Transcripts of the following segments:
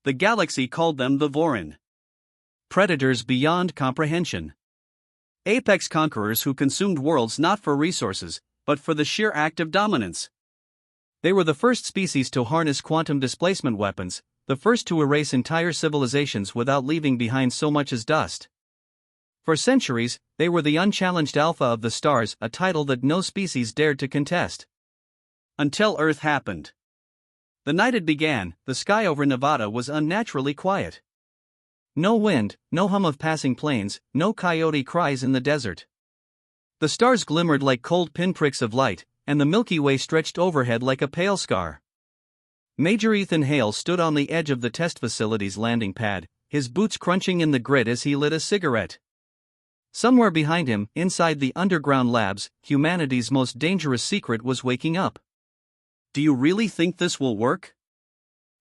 The galaxy called them the Vorin. Predators beyond comprehension. Apex conquerors who consumed worlds not for resources, but for the sheer act of dominance. They were the first species to harness quantum displacement weapons, the first to erase entire civilizations without leaving behind so much as dust. For centuries, they were the unchallenged alpha of the stars, a title that no species dared to contest. Until Earth happened. The night it began, the sky over Nevada was unnaturally quiet. No wind, no hum of passing planes, no coyote cries in the desert. The stars glimmered like cold pinpricks of light, and the Milky Way stretched overhead like a pale scar. Major Ethan Hale stood on the edge of the test facility's landing pad, his boots crunching in the grit as he lit a cigarette. Somewhere behind him, inside the underground labs, humanity's most dangerous secret was waking up. "Do you really think this will work?"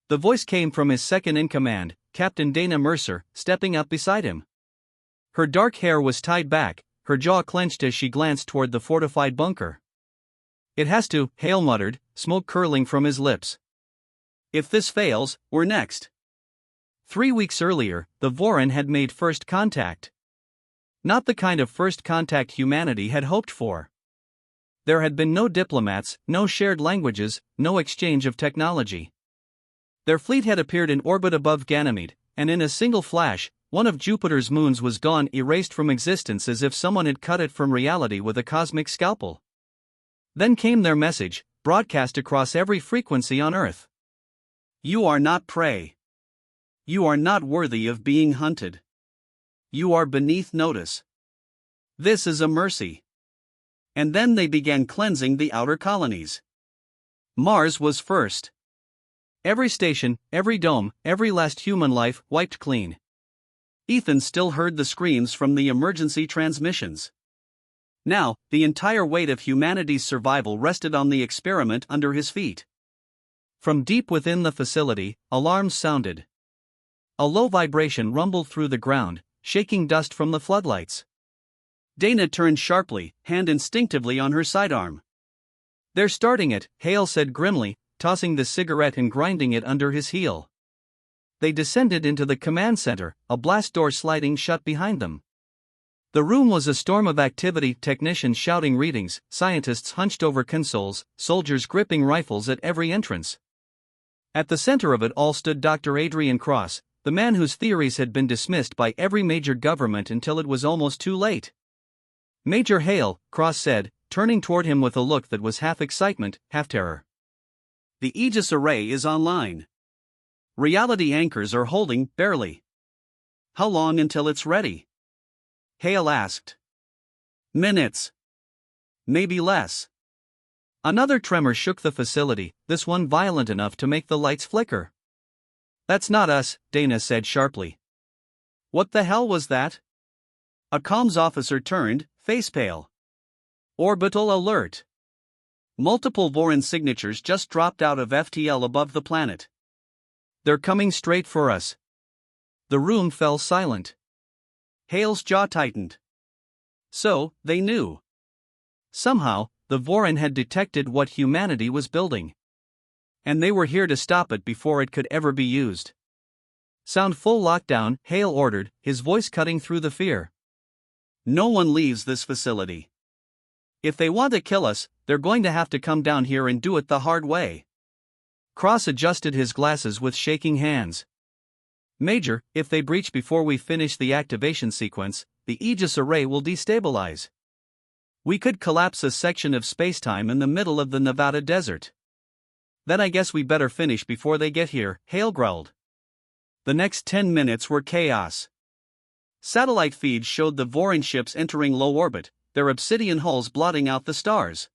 The voice came from his second-in-command, Captain Dana Mercer, stepping up beside him. Her dark hair was tied back, her jaw clenched as she glanced toward the fortified bunker. "It has to," Hale muttered, smoke curling from his lips. "If this fails, we're next." 3 weeks earlier, the Vorin had made first contact. Not the kind of first contact humanity had hoped for. There had been no diplomats, no shared languages, no exchange of technology. Their fleet had appeared in orbit above Ganymede, and in a single flash, one of Jupiter's moons was gone, erased from existence as if someone had cut it from reality with a cosmic scalpel. Then came their message, broadcast across every frequency on Earth. "You are not prey. You are not worthy of being hunted. You are beneath notice. This is a mercy." And then they began cleansing the outer colonies. Mars was first. Every station, every dome, every last human life wiped clean. Ethan still heard the screams from the emergency transmissions. Now, the entire weight of humanity's survival rested on the experiment under his feet. From deep within the facility, alarms sounded. A low vibration rumbled through the ground, shaking dust from the floodlights. Dana turned sharply, hand instinctively on her sidearm. "They're starting it," Hale said grimly, tossing the cigarette and grinding it under his heel. They descended into the command center, a blast door sliding shut behind them. The room was a storm of activity, technicians shouting readings, scientists hunched over consoles, soldiers gripping rifles at every entrance. At the center of it all stood Dr. Adrian Cross, the man whose theories had been dismissed by every major government until it was almost too late. "Major Hale," Cross said, turning toward him with a look that was half excitement, half terror. "The Aegis array is online. Reality anchors are holding, barely. How long until it's ready?" Hale asked. "Minutes. Maybe less." Another tremor shook the facility, this one violent enough to make the lights flicker. "That's not us," Dana said sharply. "What the hell was that?" A comms officer turned, face pale. "Orbital alert. Multiple Vorin signatures just dropped out of FTL above the planet. They're coming straight for us." The room fell silent. Hale's jaw tightened. So, they knew. Somehow, the Vorin had detected what humanity was building. And they were here to stop it before it could ever be used. "Sound full lockdown," Hale ordered, his voice cutting through the fear. "No one leaves this facility. If they want to kill us, they're going to have to come down here and do it the hard way." Cross adjusted his glasses with shaking hands. "Major, if they breach before we finish the activation sequence, the Aegis array will destabilize. We could collapse a section of spacetime in the middle of the Nevada desert." "Then I guess we better finish before they get here," Hale growled. The next 10 minutes were chaos. Satellite feeds showed the Vorin ships entering low orbit, their obsidian hulls blotting out the stars.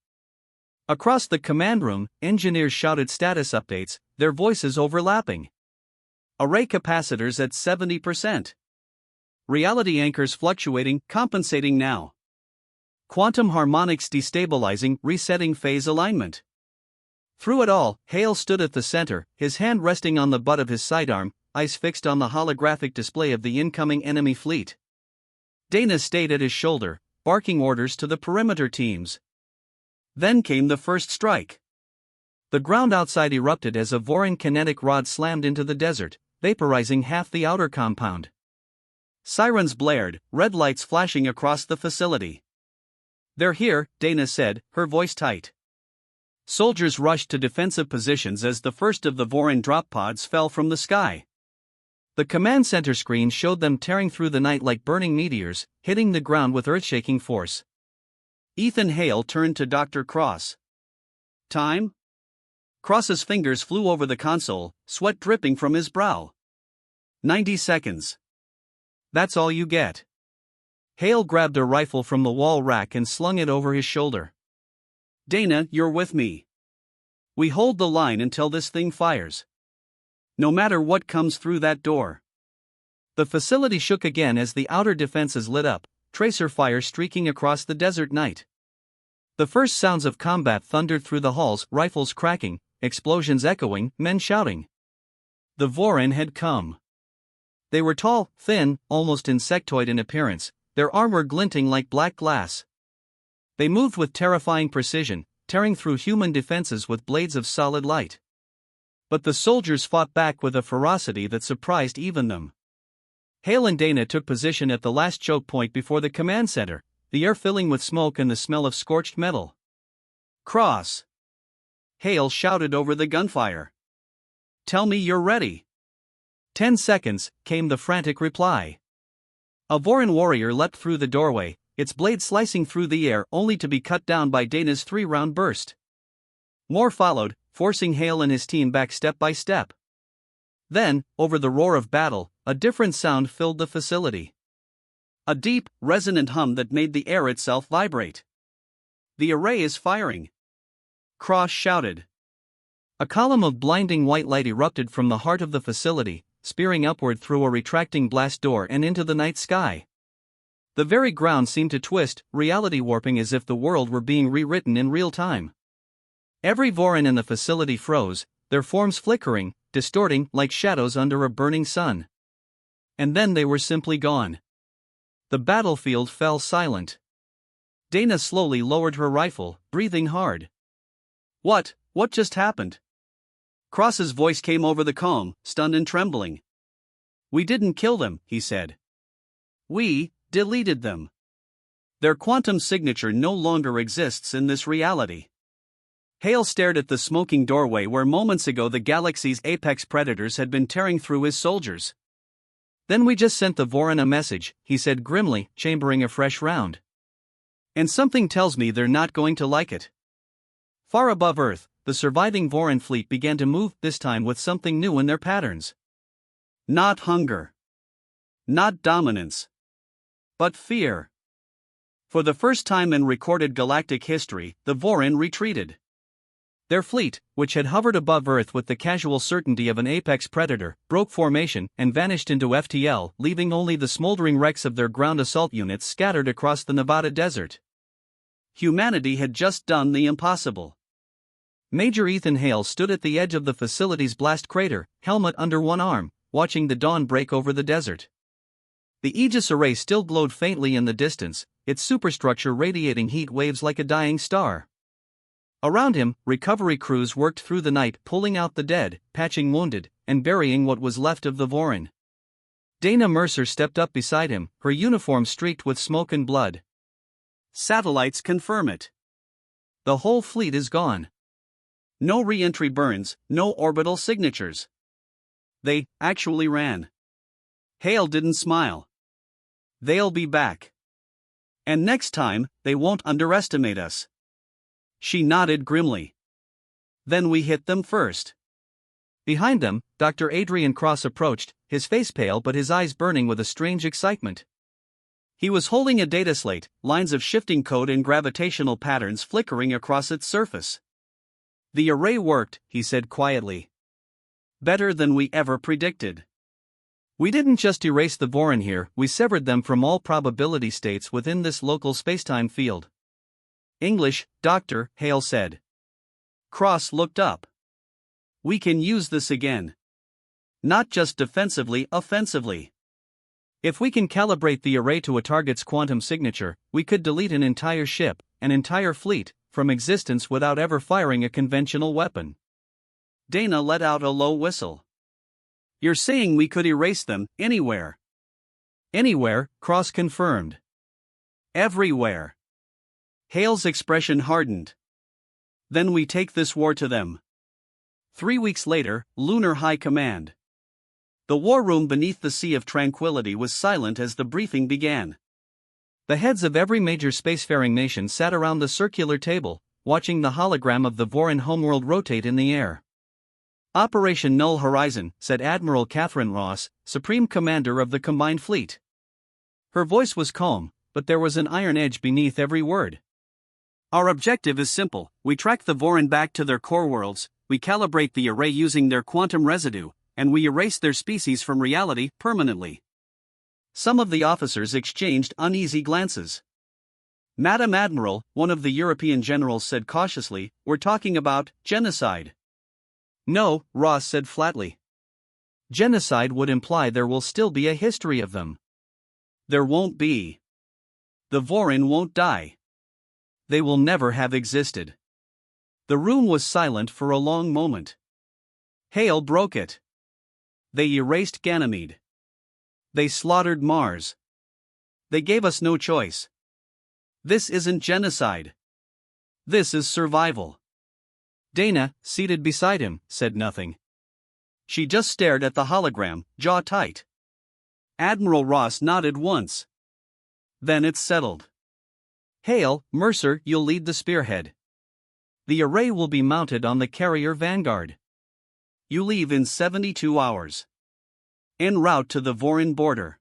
Across the command room, engineers shouted status updates, their voices overlapping. Array capacitors at 70%. Reality anchors fluctuating, compensating now. Quantum harmonics destabilizing, resetting phase alignment. Through it all, Hale stood at the center, his hand resting on the butt of his sidearm, eyes fixed on the holographic display of the incoming enemy fleet. Dana stayed at his shoulder, barking orders to the perimeter teams. Then came the first strike. The ground outside erupted as a Vorin kinetic rod slammed into the desert, vaporizing half the outer compound. Sirens blared, red lights flashing across the facility. "They're here," Dana said, her voice tight. Soldiers rushed to defensive positions as the first of the Vorin drop pods fell from the sky. The command center screen showed them tearing through the night like burning meteors, hitting the ground with earth-shaking force. Ethan Hale turned to Dr. Cross. "Time?" Cross's fingers flew over the console, sweat dripping from his brow. 90 seconds. "That's all you get." Hale grabbed a rifle from the wall rack and slung it over his shoulder. "Dana, you're with me. We hold the line until this thing fires. No matter what comes through that door." The facility shook again as the outer defenses lit up, tracer fire streaking across the desert night. The first sounds of combat thundered through the halls, rifles cracking, explosions echoing, men shouting. The Vorin had come. They were tall, thin, almost insectoid in appearance, their armor glinting like black glass. They moved with terrifying precision, tearing through human defenses with blades of solid light. But the soldiers fought back with a ferocity that surprised even them. Hale and Dana took position at the last choke point before the command center, the air filling with smoke and the smell of scorched metal. "Cross!" Hale shouted over the gunfire. "Tell me you're ready." 10 seconds, came the frantic reply. A Vorin warrior leapt through the doorway, its blade slicing through the air only to be cut down by Dana's 3-round burst. More followed, forcing Hale and his team back step by step. Then, over the roar of battle, a different sound filled the facility. A deep, resonant hum that made the air itself vibrate. "The array is firing!" Cross shouted. A column of blinding white light erupted from the heart of the facility, spearing upward through a retracting blast door and into the night sky. The very ground seemed to twist, reality warping as if the world were being rewritten in real time. Every Vorin in the facility froze, their forms flickering, distorting like shadows under a burning sun. And then they were simply gone. The battlefield fell silent. Dana slowly lowered her rifle, breathing hard. What just happened?" Cross's voice came over the comm, stunned and trembling. "We didn't kill them," he said. "We deleted them. Their quantum signature no longer exists in this reality." Hale stared at the smoking doorway where moments ago the galaxy's apex predators had been tearing through his soldiers. "Then we just sent the Vorin a message," he said grimly, chambering a fresh round. "And something tells me they're not going to like it." Far above Earth, the surviving Vorin fleet began to move, this time with something new in their patterns. Not hunger. Not dominance. But fear. For the first time in recorded galactic history, the Vorin retreated. Their fleet, which had hovered above Earth with the casual certainty of an apex predator, broke formation and vanished into FTL, leaving only the smoldering wrecks of their ground assault units scattered across the Nevada desert. Humanity had just done the impossible. Major Ethan Hale stood at the edge of the facility's blast crater, helmet under one arm, watching the dawn break over the desert. The Aegis array still glowed faintly in the distance, its superstructure radiating heat waves like a dying star. Around him, recovery crews worked through the night, pulling out the dead, patching wounded, and burying what was left of the Vorin. Dana Mercer stepped up beside him, her uniform streaked with smoke and blood. "Satellites confirm it. The whole fleet is gone. No re-entry burns, no orbital signatures. They actually ran." Hale didn't smile. "They'll be back. And next time, they won't underestimate us." She nodded grimly. "Then we hit them first." Behind them, Dr. Adrian Cross approached, his face pale but his eyes burning with a strange excitement. He was holding a data slate, lines of shifting code and gravitational patterns flickering across its surface. "The array worked," he said quietly. "Better than we ever predicted. We didn't just erase the Vorin here, we severed them from all probability states within this local spacetime field." "English, Doctor," Hale said. Cross looked up. "We can use this again. Not just defensively, offensively. If we can calibrate the array to a target's quantum signature, we could delete an entire ship, an entire fleet, from existence without ever firing a conventional weapon." Dana let out a low whistle. You're saying we could erase them, anywhere? Anywhere, Cross confirmed. Everywhere. Hale's expression hardened. Then we take this war to them. 3 weeks later, Lunar High Command. The war room beneath the Sea of Tranquility was silent as the briefing began. The heads of every major spacefaring nation sat around the circular table, watching the hologram of the Vorin homeworld rotate in the air. Operation Null Horizon, said Admiral Catherine Ross, Supreme Commander of the Combined Fleet. Her voice was calm, but there was an iron edge beneath every word. Our objective is simple: we track the Vorin back to their core worlds, we calibrate the array using their quantum residue, and we erase their species from reality permanently. Some of the officers exchanged uneasy glances. Madam Admiral, one of the European generals said cautiously, we're talking about genocide. No, Ross said flatly. Genocide would imply there will still be a history of them. There won't be. The Vorin won't die. They will never have existed. The room was silent for a long moment. Hale broke it. They erased Ganymede. They slaughtered Mars. They gave us no choice. This isn't genocide. This is survival. Dana, seated beside him, said nothing. She just stared at the hologram, jaw tight. Admiral Ross nodded once. Then it's settled. Hale, Mercer, you'll lead the spearhead. The array will be mounted on the carrier Vanguard. You leave in 72 hours. En route to the Vorin border.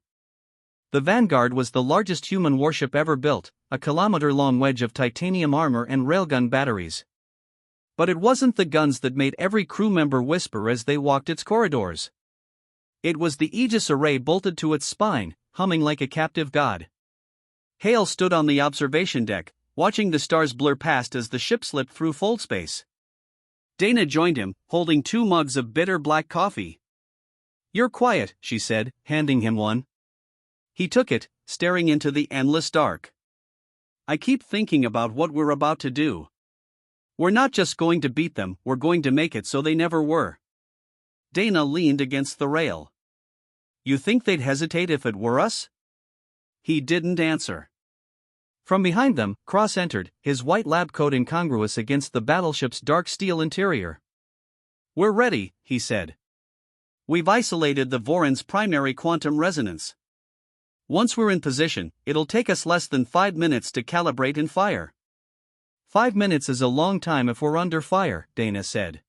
The Vanguard was the largest human warship ever built, a kilometer-long wedge of titanium armor and railgun batteries. But it wasn't the guns that made every crew member whisper as they walked its corridors. It was the Aegis array bolted to its spine, humming like a captive god. Hale stood on the observation deck, watching the stars blur past as the ship slipped through fold space. Dana joined him, holding 2 mugs of bitter black coffee. You're quiet, she said, handing him one. He took it, staring into the endless dark. I keep thinking about what we're about to do. We're not just going to beat them, we're going to make it so they never were. Dana leaned against the rail. You think they'd hesitate if it were us? He didn't answer. From behind them, Cross entered, his white lab coat incongruous against the battleship's dark steel interior. We're ready, he said. We've isolated the Vorin's primary quantum resonance. Once we're in position, it'll take us less than 5 minutes to calibrate and fire. 5 minutes is a long time if we're under fire, Dana said.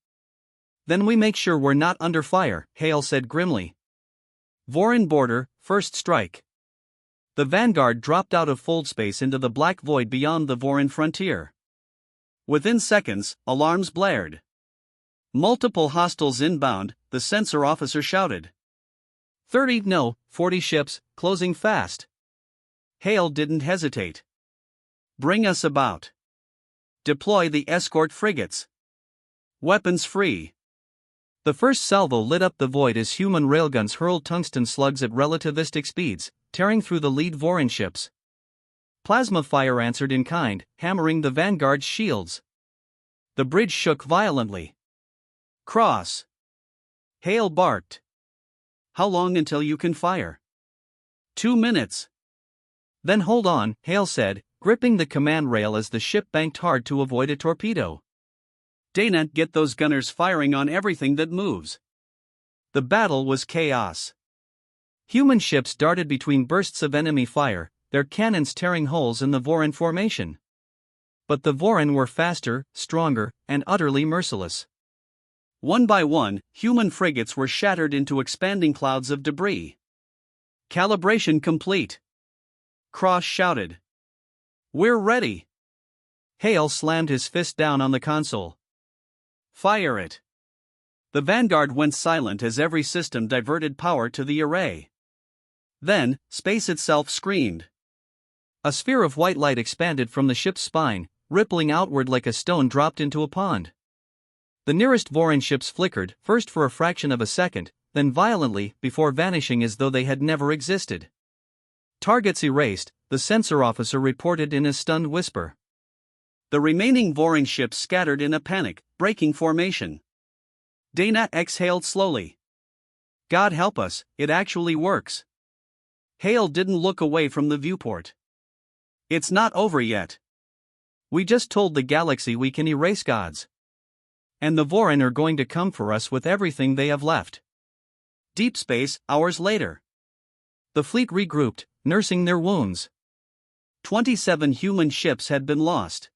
Then we make sure we're not under fire, Hale said grimly. Vorin border, first strike. The Vanguard dropped out of fold space into the black void beyond the Vorin frontier. Within seconds, alarms blared. Multiple hostiles inbound, the sensor officer shouted. 30, no, 40 ships, closing fast. Hale didn't hesitate. Bring us about. Deploy the escort frigates. Weapons free. The first salvo lit up the void as human railguns hurled tungsten slugs at relativistic speeds, tearing through the lead Vorin ships. Plasma fire answered in kind, hammering the Vanguard's shields. The bridge shook violently. Cross. Hale barked. How long until you can fire? 2 minutes. Then hold on, Hale said, gripping the command rail as the ship banked hard to avoid a torpedo. Dana, get those gunners firing on everything that moves. The battle was chaos. Human ships darted between bursts of enemy fire, their cannons tearing holes in the Vorin formation. But the Vorin were faster, stronger, and utterly merciless. One by one, human frigates were shattered into expanding clouds of debris. Calibration complete. Cross shouted. We're ready. Hale slammed his fist down on the console. Fire it. The Vanguard went silent as every system diverted power to the array. Then, space itself screamed. A sphere of white light expanded from the ship's spine, rippling outward like a stone dropped into a pond. The nearest Vorin ships flickered, first for a fraction of a second, then violently, before vanishing as though they had never existed. Targets erased, the sensor officer reported in a stunned whisper. The remaining Vorin ships scattered in a panic, breaking formation. Dana exhaled slowly. God help us, it actually works. Hale didn't look away from the viewport. It's not over yet. We just told the galaxy we can erase gods. And the Vorin are going to come for us with everything they have left. Deep space, hours later. The fleet regrouped, nursing their wounds. 27 human ships had been lost.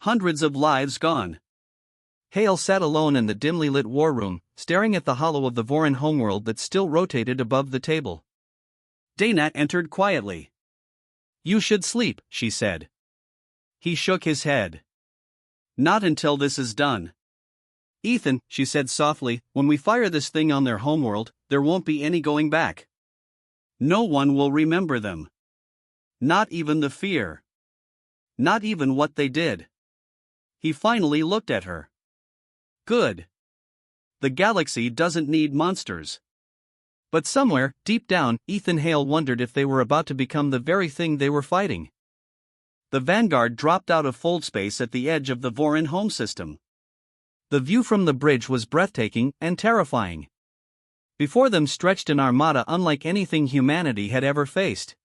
Hundreds of lives gone. Hale sat alone in the dimly lit war room, staring at the hollow of the Vorin homeworld that still rotated above the table. Dana entered quietly. You should sleep, she said. He shook his head. Not until this is done. Ethan, she said softly, when we fire this thing on their homeworld, there won't be any going back. No one will remember them. Not even the fear. Not even what they did. He finally looked at her. Good. The galaxy doesn't need monsters. But somewhere, deep down, Ethan Hale wondered if they were about to become the very thing they were fighting. The Vanguard dropped out of fold space at the edge of the Vorin home system. The view from the bridge was breathtaking and terrifying. Before them stretched an armada unlike anything humanity had ever faced.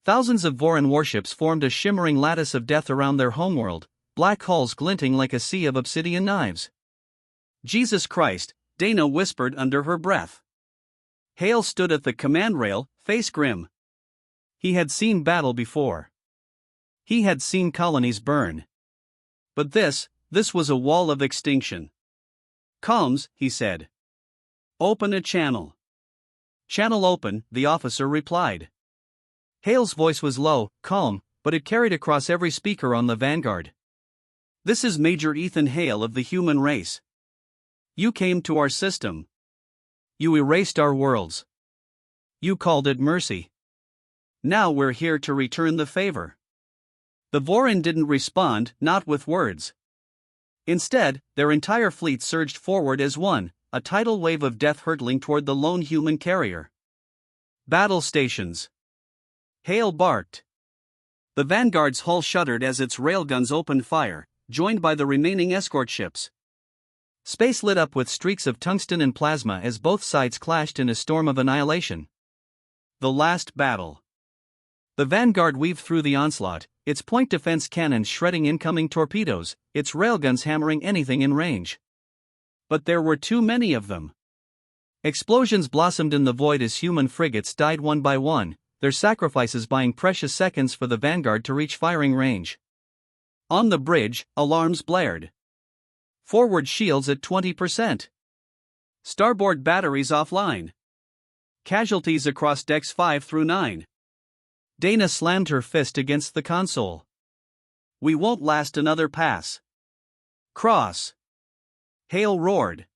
Thousands of Vorin warships formed a shimmering lattice of death around their homeworld, black hulls glinting like a sea of obsidian knives. Jesus Christ, Dana whispered under her breath. Hale stood at the command rail, face grim. He had seen battle before. He had seen colonies burn. But this was a wall of extinction. Comms, he said. Open a channel. Channel open, the officer replied. Hale's voice was low, calm, but it carried across every speaker on the Vanguard. This is Major Ethan Hale of the human race. You came to our system. You erased our worlds. You called it mercy. Now we're here to return the favor. The Vorin didn't respond, not with words. Instead, their entire fleet surged forward as one, a tidal wave of death hurtling toward the lone human carrier. Battle stations. Hale barked. The Vanguard's hull shuddered as its railguns opened fire, joined by the remaining escort ships. Space lit up with streaks of tungsten and plasma as both sides clashed in a storm of annihilation. The last battle. The Vanguard weaved through the onslaught, its point defense cannons shredding incoming torpedoes, its railguns hammering anything in range. But there were too many of them. Explosions blossomed in the void as human frigates died one by one, their sacrifices buying precious seconds for the Vanguard to reach firing range. On the bridge, alarms blared. Forward shields at 20%. Starboard batteries offline. Casualties across decks 5 through 9. Dana slammed her fist against the console. We won't last another pass. Cross. Hale roared.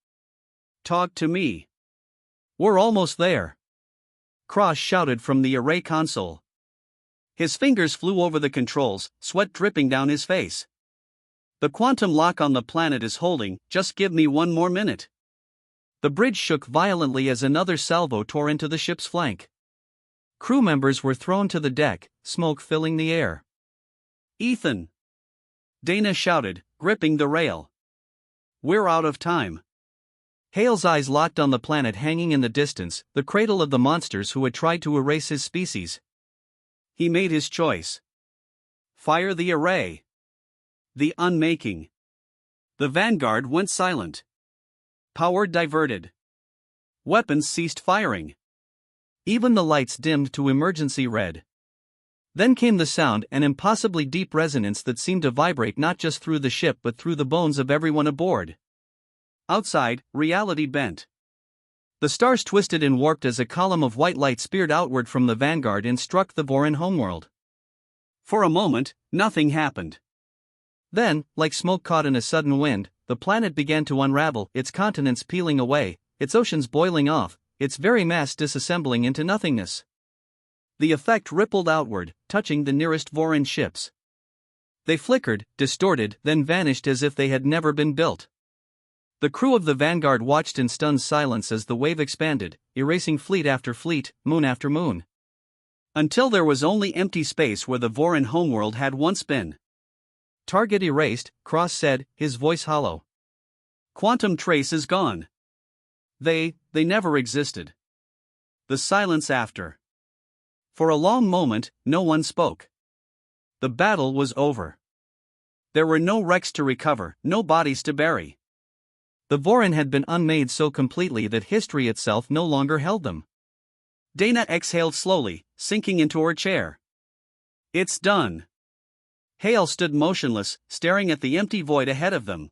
Talk to me. We're almost there. Cross shouted from the array console. His fingers flew over the controls, sweat dripping down his face. The quantum lock on the planet is holding, just give me one more minute. The bridge shook violently as another salvo tore into the ship's flank. Crew members were thrown to the deck, smoke filling the air. Ethan! Dana shouted, gripping the rail. We're out of time. Hale's eyes locked on the planet hanging in the distance, the cradle of the monsters who had tried to erase his species. He made his choice. Fire the array. The unmaking. The Vanguard went silent. Power diverted. Weapons ceased firing. Even the lights dimmed to emergency red. Then came the sound, an impossibly deep resonance that seemed to vibrate not just through the ship but through the bones of everyone aboard. Outside, reality bent. The stars twisted and warped as a column of white light speared outward from the Vanguard and struck the Vorin homeworld. For a moment, nothing happened. Then, like smoke caught in a sudden wind, the planet began to unravel, its continents peeling away, its oceans boiling off, its very mass disassembling into nothingness. The effect rippled outward, touching the nearest Vorin ships. They flickered, distorted, then vanished as if they had never been built. The crew of the Vanguard watched in stunned silence as the wave expanded, erasing fleet after fleet, moon after moon. Until there was only empty space where the Vorin homeworld had once been. Target erased, Cross said, his voice hollow. Quantum trace is gone. They never existed. The silence after. For a long moment, no one spoke. The battle was over. There were no wrecks to recover, no bodies to bury. The Vorin had been unmade so completely that history itself no longer held them. Dana exhaled slowly, sinking into her chair. It's done. Hale stood motionless, staring at the empty void ahead of them.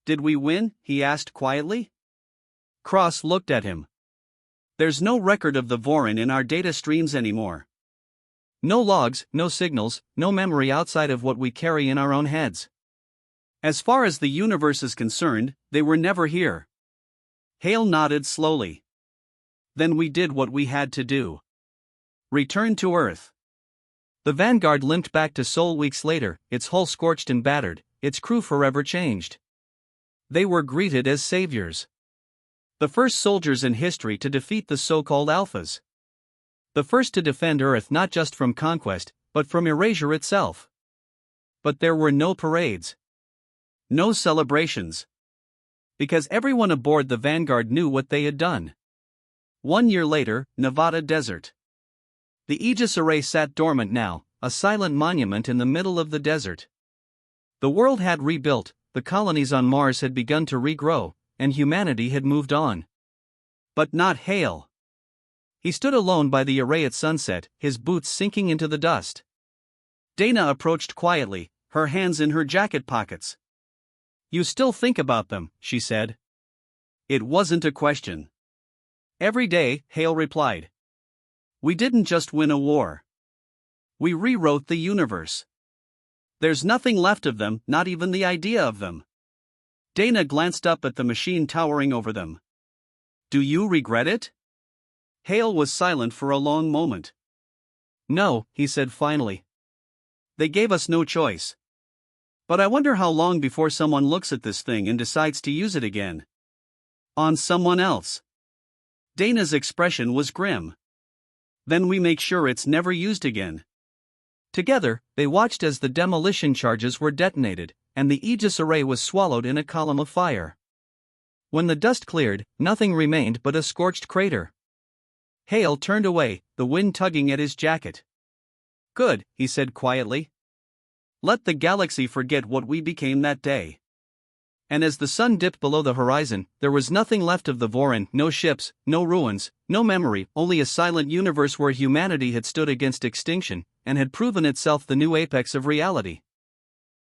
Did we win? He asked quietly. Cross looked at him. There's no record of the Vorin in our data streams anymore. No logs, no signals, no memory outside of what we carry in our own heads. As far as the universe is concerned, they were never here. Hale nodded slowly. Then we did what we had to do. Return to Earth. The Vanguard limped back to Sol weeks later, its hull scorched and battered, its crew forever changed. They were greeted as saviors. The first soldiers in history to defeat the so-called Alphas. The first to defend Earth not just from conquest, but from erasure itself. But there were no parades. No celebrations. Because everyone aboard the Vanguard knew what they had done. 1 year later, Nevada desert. The Aegis array sat dormant now, a silent monument in the middle of the desert. The world had rebuilt, the colonies on Mars had begun to regrow, and humanity had moved on. But not Hale. He stood alone by the array at sunset, his boots sinking into the dust. Dana approached quietly, her hands in her jacket pockets. You still think about them, she said. It wasn't a question. Every day, Hale replied. We didn't just win a war. We rewrote the universe. There's nothing left of them, not even the idea of them. Dana glanced up at the machine towering over them. Do you regret it? Hale was silent for a long moment. No, he said finally. They gave us no choice. But I wonder how long before someone looks at this thing and decides to use it again. On someone else. Dana's expression was grim. Then we make sure it's never used again. Together, they watched as the demolition charges were detonated, and the Aegis array was swallowed in a column of fire. When the dust cleared, nothing remained but a scorched crater. Hale turned away, the wind tugging at his jacket. Good, he said quietly. Let the galaxy forget what we became that day. And as the sun dipped below the horizon, there was nothing left of the Vorin, no ships, no ruins, no memory, only a silent universe where humanity had stood against extinction, and had proven itself the new apex of reality.